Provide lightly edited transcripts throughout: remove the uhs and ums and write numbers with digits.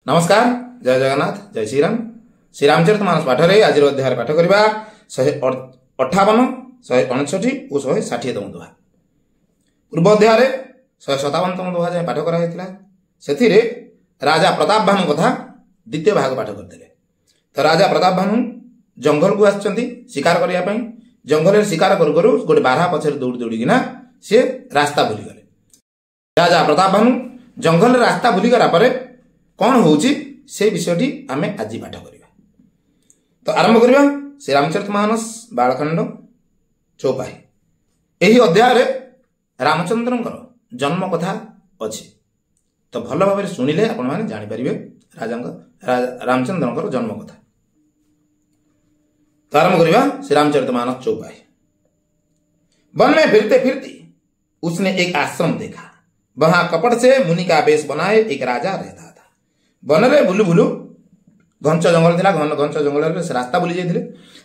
नमस्कार, जय जगन्नाथ, जय श्रीराम। श्रीरामचरितमानस पाठ रे आज अध्याय पाठ करबा 158, 159 और 160तम दोहा। पूर्व अध्याय रे 157तम दोहा जाय पाठ करा हेतिला। सेथिरे राजा प्रताप भानु कथा द्वितीय भाग पाठ करथिले। तो राजा प्रताप भानु जंगल को आछंती शिकार करिया पई। जंगल रे शिकार करू करू गोटे बारहा पछरे दौड़ी दौड़ी किना से रास्ता भूली गले। राजा प्रताप भानु जंगल रे रास्ता भूली गला परे कौन होउची से विषयटी आमे आज पाठ करिबा। तो आरंभ करिबा श्री रामचरितमानस बालखंड चौपाई। एही अध्याय रे रामचंद्रंकर जन्म कथा अछि। तो भल भाव शुणिले आपण माने जानि परिबे रामचंद्रंकर जन्म कथा। तो आरंभ करिबा श्री रामचरितमानस चौपाई। वन में फिरते फिरते उसने एक आश्रम देखा। वहां कपट से मुनि का वेश बनाए एक राजा रहता था। वन रे बुलु बुलु घंच जंगल थिला। घंच जंगल रे से रास्ता भूली जाइथिले।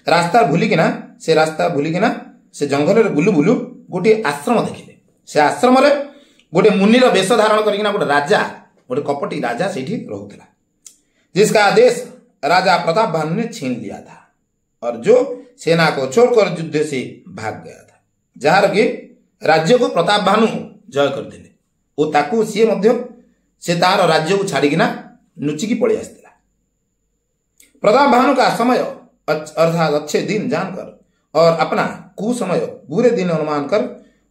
रास्ता भूली किना से जंगल रे बुलु बुलु गोटे आश्रम देखिले। से आश्रम रे गोटे मुनि रो वेश धारण करिकिना गोटे राजा, गोटे कपटी राजा सेठी रहउथिला, जिसका आदेश राजा प्रताप भानु ने छीन लिया था और जो सेना को छोड़कर युद्ध से भाग गया था। जार के राज्य को प्रताप भानु जय करथिले ओ ताकू सिए मध्य से तार राज्य को छाड़िकिना नुचिकी पड़ी आसला। प्रताप भानु का समय अर्थात अच्छे दिन जानकर और अपना कुसमय बुरे दिन अनुमान कर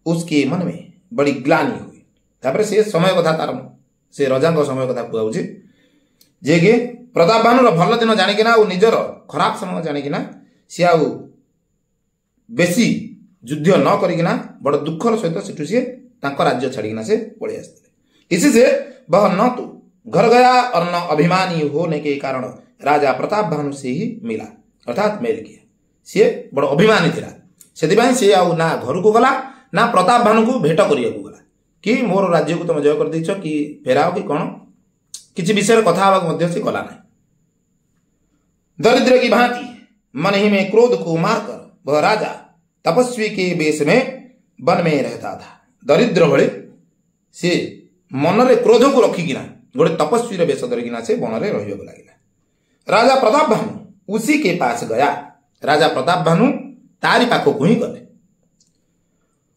उसके मन में बड़ी ग्लानि हुई। तापर से समय कथा तार से रजा समय कथा कहउछि जे कि प्रताप भानु भल दिन जानिकिना और निजर खराब समय जानिकिना से आउ बेसी युद्ध न करिकिना बड़ दुखर सहित सेठु से तांको राज्य छाड़िकिना से पड़ी आसले। इसी से वह न तो घर गया और न अभिमानी होने के कारण राजा प्रताप भानु से ही मिला अर्थात मेल किया। सी बड़ अभिमानी थिला, सेतिबाई से आउ ना घर को गला ना प्रताप भानु को भेट करिया को गला कि मोर राज्य को तुम जय कर दैछ कि फेराओ कि कोन किछि विषय कथा हवा मध्य से गला नहीं। दरिद्र की भांति मन ही में क्रोध को मारकर वह राजा तपस्वी के वेश में वन में रहता था। दरिद्र भले से मन रे क्रोध को रखिकिना गोटे तपस्वी वेश धरिकिना से वन रे रहियो लागिला। राजा प्रताप भानु उसी के पास गया। राजा प्रताप भानु तारी पाखो को ही गले।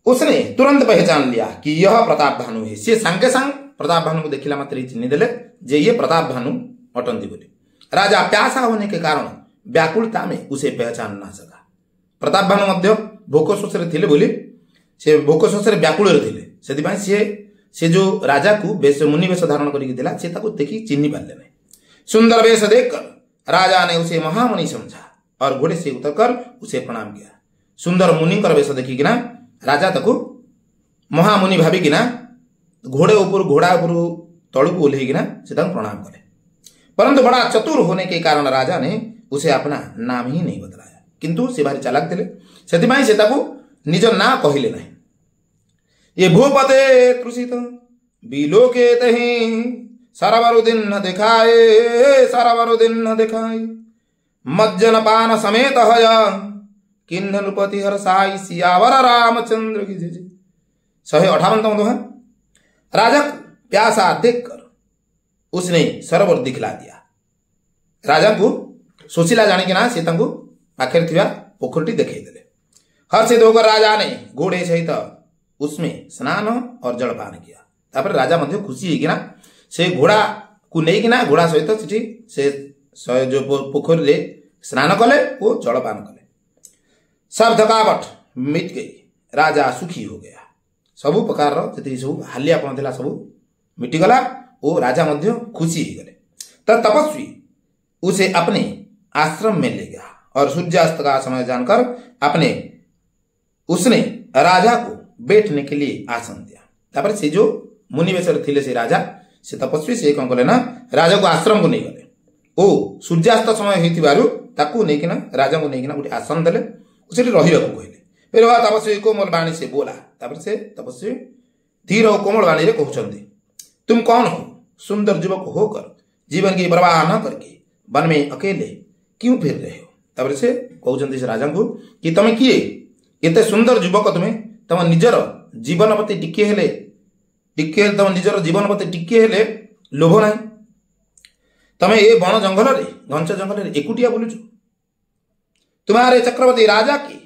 उसने तुरंत पहचान लिया कि यह प्रताप भानु है। से संगे संग प्रताप भानु को देखिला मात्र चिन्ह देले जे ये प्रताप भानु अटंती बोली। राजा प्यासा होने के कारण व्याकुलता में उसे पहचान ना सका। प्रताप भानु मध्य भोक शोष रे थिले बोली से भोक शोष रे व्याकुल रे थिले। सेदिबाई से जो राजा को वेश मुनि वेश धारण करके दिला से ताको देखी चिन्ह पारले नहीं। सुंदर वेश देखकर राजा ने उसे महामुनि समझा और घोड़े से उतरकर उसे प्रणाम किया। सुंदर मुनि कर वेश देखी किना राजा ताको महामुनि भाबी किना घोड़े ऊपर घोड़ा ऊपर तळु को ओल्हे किना से ताको प्रणाम करे। परंतु बड़ा चतुर होने के कारण राजा ने उसे अपना नाम ही नहीं बतलाया, किंतु से भारी चालाक थिले सेतिबाई से ताको निज ना कहिले नहीं। ये भूपते तृषित बिलोके तही सरवरुदिन न दिखाए मज्जन पान समेत हय किन्न नृपति हर साई सियावर रामचंद्र की जय। 158तम दोहा। राजा को प्यासा देखकर उसने सरोवर दिखला दिया। राजा को सोचिला जानिकिना से तांको पाखरे थिबा पोखरटी देखै देले। हर्षित होकर राजा ने घोड़े सहित उसमें स्नान और जलपान किया। तापर राजा मध्य खुशी होकिना से घोड़ा को लेकिना घोड़ा सहित सेठी से जो पोखरी रे स्नान कले वो जलपान कले। सब थकावट मिट गई। राजा सुखी हो गया। सबु प्रकार जति सब हालियापन थिला सब मिटी गला ओ राजा मध्य खुशी हो गले। तब तपस्वी उसे अपने आश्रम में ले गया और सूर्यास्त का समय जानकर उसने राजा को बैठने के लिए आसन दिया। तापर से जो मुनि वेश थिले से राजा से तपस्वी से कौन कले ना राजा को आश्रम को नहीं गले। ओ सूर्यास्त समय हेतिबारु ताकू नहीं किना राजा को नहीं किना गोटे आसन देले उसेठी रहिबा को कहले। फिर वह तपस्वी कोमल वाणी से बोला। तापर से तपस्वी धीर और कोमल वाणी रे कहउछंती, तुम कौन हो? सुंदर युवक होकर जीवन की परवाह न करके वन में अकेले क्यों फिर रहे हो? तापर से कहउछंती से राजा को कि तमे किए एते सुंदर युवक तुमे तम निजर जीवन प्रति टिके हेले तम निजर जीवन प्रति टिके हेले लोभ नहीं। तमे ये बण जंगल रे घंच जंगल रे एकुटिया बुलुछ। तुम्हारे चक्रवर्ती राजा की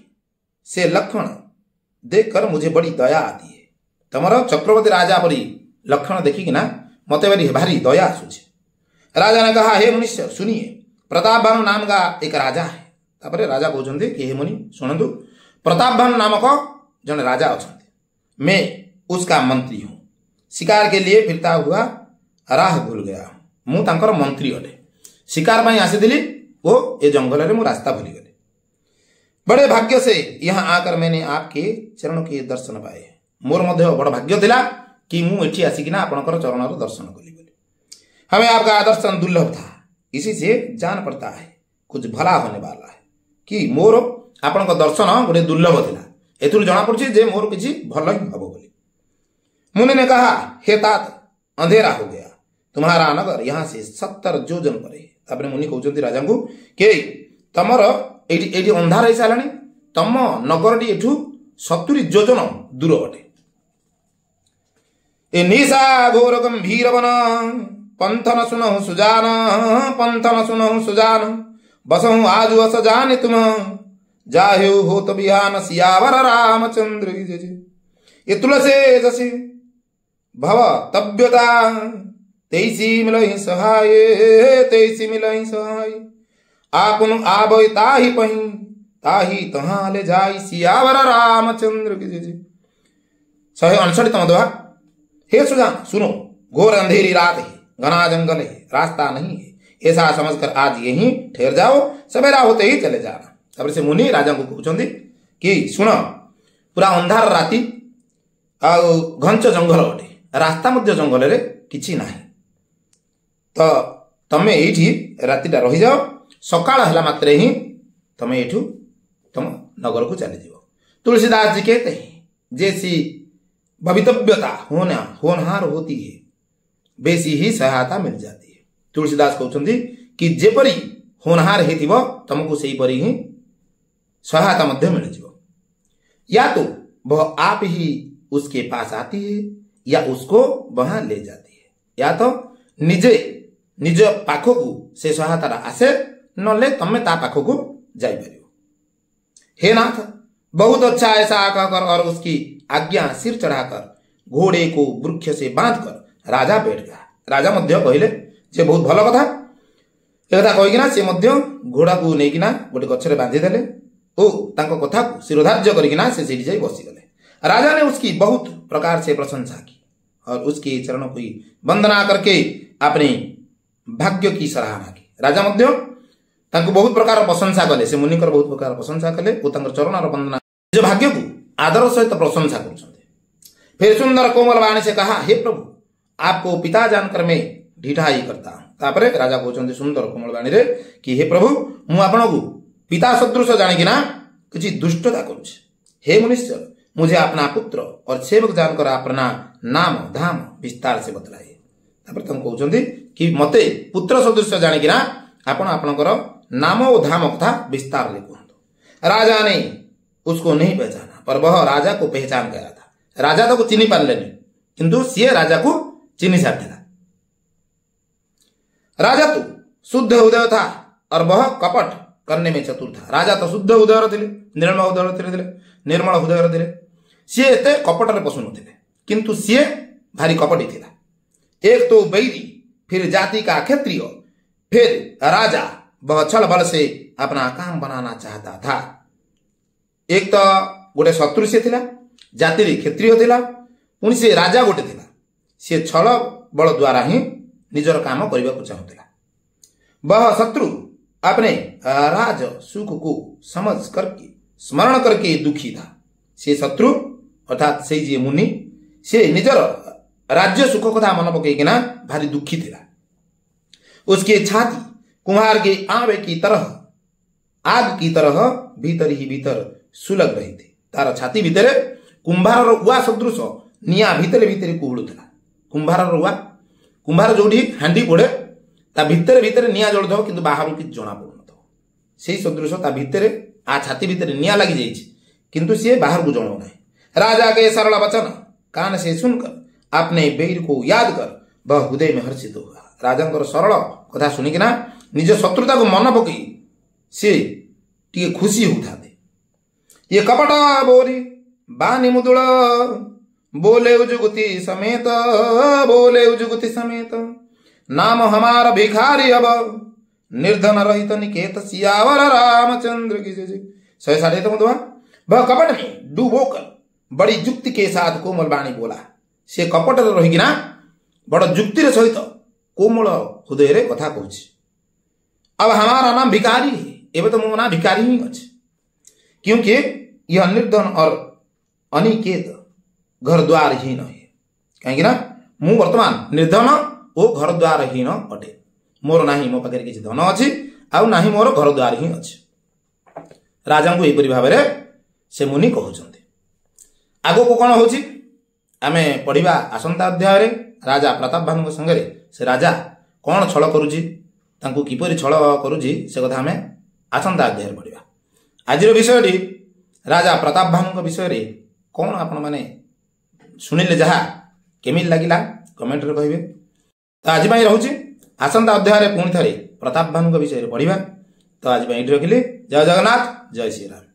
से लक्षण देखकर मुझे बड़ी दया आती है। तमर चक्रवर्ती राजा परी लक्षण देखिकिना मते भारी दया आसुछ। राजा ने कहा, हे मनुष्य सुनिए, प्रतापभानु नाम का एक राजा है। तापरे राजा कहते कि हे मुनि शुणु, प्रतापभानु नामक जन राजा अच्छा, मैं उसका मंत्री हूं। शिकार के लिए फिरता हुआ राह भूल गया, मु तांकर मंत्री अटे। शिकार पाई आसीथिली वो ए जंगल रे मु रास्ता भूली गली। बड़े भाग्य से यहाँ आकर मैंने आपके चरण के दर्शन पाए। मोर मध्य बड़ भाग्य थिला कि मु एठी आसिकिना आपनकर चरणर दर्शन कली। हमें आपका दर्शन दुर्लभ था, इसी से जान पड़ता है कुछ भला होने वाला है कि मोर आपण दर्शन गोटे दुर्लभ थिला। एथुर जना पड़छि जे मोर किछि भल ही हबो बोली। मुनि ने कहा, हे तात, अंधेरा हो गया, तुम्हारा नगर यहाँ से 70 योजन पर है। तापरे मुनि कहउछंती राजा को के तमर एठी एठी अंधार है सालानी, तम नगरटी एठू 70 योजन दूर अटे। ए निशा घोर गंभीर वन पंथन सुनहु सुजान, पंथन सुनहु सुजान, बसहु आज वस जाने तुम, जाहु होत बिहान सियावर रामचंद्र की जय। ये तुलसे जसे भव तब्यता, तेईसी मिलहि सहाय, तेईसी मिलहि सहाय। आपुन आबय ताहि पहि, ताहि तहाँ ले जाई, सियावर रामचंद्र की जय। 159 दोहा। हे सुजान सुनो, घोर अंधेरी रात है, घना जंगल है, रास्ता नहीं है, ऐसा समझकर आज यहीं ठहर जाओ, सवेरा होते ही चले जाना। तब से मुनि राजा को कहते कि सुन, पूरा अंधार राति घंच जंगल अटे, रास्ता मध्य जंगल रे किछि नाही, तो तमे एठी रातिटा रही जाओ, सकाळ हला मात्रे ही तमे एठू तुम नगर को चले जाओ। तुलसीदास जी कहते हैं, जैसी भवितव्यता होनहार होती है, बेसी ही सहायता मिल जाती है। तुलसीदास कहते कि जेपरी होनहार हेतिबो तुमको सेही परी ही सहायता मध्य मिल जाओ। या तो वह आप ही उसके पास आती है या उसको वहां ले जाती है, या तो निजे निज पाखकू से सहायता आसे, नले तमे ता पाखकू जाई परियो। हे नाथ, बहुत अच्छा ऐसा कहकर और उसकी आज्ञा सिर चढ़ाकर घोड़े को वृक्ष से बांधकर राजा बैठ गया। राजा मध्य कहले जे बहुत भल कथा, एकथा कहिकिना से मध्य घोड़ा को नेकिना गोटे गछरे बांधि देले ओ तांको कथा को शिरोधार्य करिकिना से सीढ़ी जाई बसी गले। राजा ने उसकी बहुत प्रकार से प्रशंसा की और उसके चरणों की वंदना करके अपने भाग्य की सराहना की। राजा मध्य तांको बहुत प्रकार प्रशंसा कले, से मुनिकर बहुत प्रकार प्रशंसा कले ओ तांकर चरणर वंदना निज भाग्य को आदर सहित प्रशंसा करछन्ते। फिर सुंदर कोमल वाणी से कहा, हे प्रभु, आपको पिता जानकर मैं ढिठाई करता हूं। तापरे राजा कहते सुंदर कोमल वाणी रे कि हे प्रभु, मु आपण को पिता सदृश जानिकिना किछि दुष्टता करुछि। हे मनुष्य, मुझे अपना पुत्र और सेवक जानकर अपना नाम धाम विस्तार से बतलाए। तापरे तुम कहते कि मते पुत्र सदृश जानिकिना आपण आपणकर नाम और धाम कथा विस्तार ले कहतु। राजा ने उसको नहीं पहचाना, पर वह राजा को पहचान गया था। राजा तो को चिन्ह पारे नहीं, किंतु सी राजा को चिन्ह सारिला। राजा तो शुद्ध हृदय था और वह कपट करने में चतुर था। राजा तो शुद्ध हृदय थे, निर्मल हृदय थे, सी एते कपट पशु नथिले, किंतु सी भारी कपटी थिला। एक तो बैरी, फिर जाति का क्षत्रिय, फिर राजा, वह छल बल से अपना काम बनाना चाहता था। एक तो गोटे शत्रु से थिला, जाति क्षत्रिय थिला, पुणी से राजा गोटे थिला, से छल बल द्वारा ही निजर काम करने को चाहूला। वह शत्रु अपने राज सुख को समझ करके स्मरण करके दुखी था। से शत्रु अर्थात से जी मुनि, से निजर राज्य सुख कथा मन पकईकिना भारी दुखी थिला। उसके छाती कुम्हार के आवे की तरह, आग की तरह भीतर ही भीतर सुलग रही थी। तार छाती भितर कुंभार उआ सदृश निया भितर भितर कुहुड़ुला। कुंभार जोठी हांडी पोड़े ता भितर भितर निया जलुथो, किंतु बाहर कि जना पड़ुनथो। से सदृश ता भितर आ छाती भितर निया लगी जाइछि, किंतु सी बाहर को जणो नहीं। राजा के सरल वचन कान से सुनकर अपने बैर को याद कर वह हृदय में हर्षित हुआ। राजा सरल कथा शुणिकिना निज शत्रुता को मन पकई सी टी खुशी होता ये कपट बोरी बानी मुदुल बोले उजुगुति समेत नाम हमारा भिखारी अब निर्धन रहित निकेत सियावर रामचंद्र की जय। 160 वह कपट में डूबोकर बड़ी युक्ति के साथ कोमल बाणी बोला। से कपट रहीकिना बड़ युक्ति सहित कोमल हृदय रे कथा कहूँ। अब हमारा नाम भिखारी है, एवं तो मो ना भिखारी ही अच्छे, क्योंकि यह निर्धन और अनिकेत घर द्वारहीन है। कहीं मु वर्तमान निर्धन और घर द्वारहीन अटे। मोर नाही मो पाखे किसी धन अच्छी आउ नाही मोर घर द्वार ही अच्छे। राजा को यहपरी भाव से मुनि कहते। आगो को कौन हो आमे पढ़िबा आसंता अध्याय राजा प्रताप भानु संगे से राजा कौन छल करुची तांको किपरि छल करुची से कथा आमे आसंता अध्याय पढ़िबा। आज विषयटी राजा प्रताप भानु विषय कौन आपण माने शुणिले जहा केमिल लगिला कमेंट रे कहिबे। तो आज पई रहूची आसंता अध्याय पुणी थे प्रताप भानु विषय पढ़िबा। तो आज पई रखिली। जय जगन्नाथ, जय श्री राम।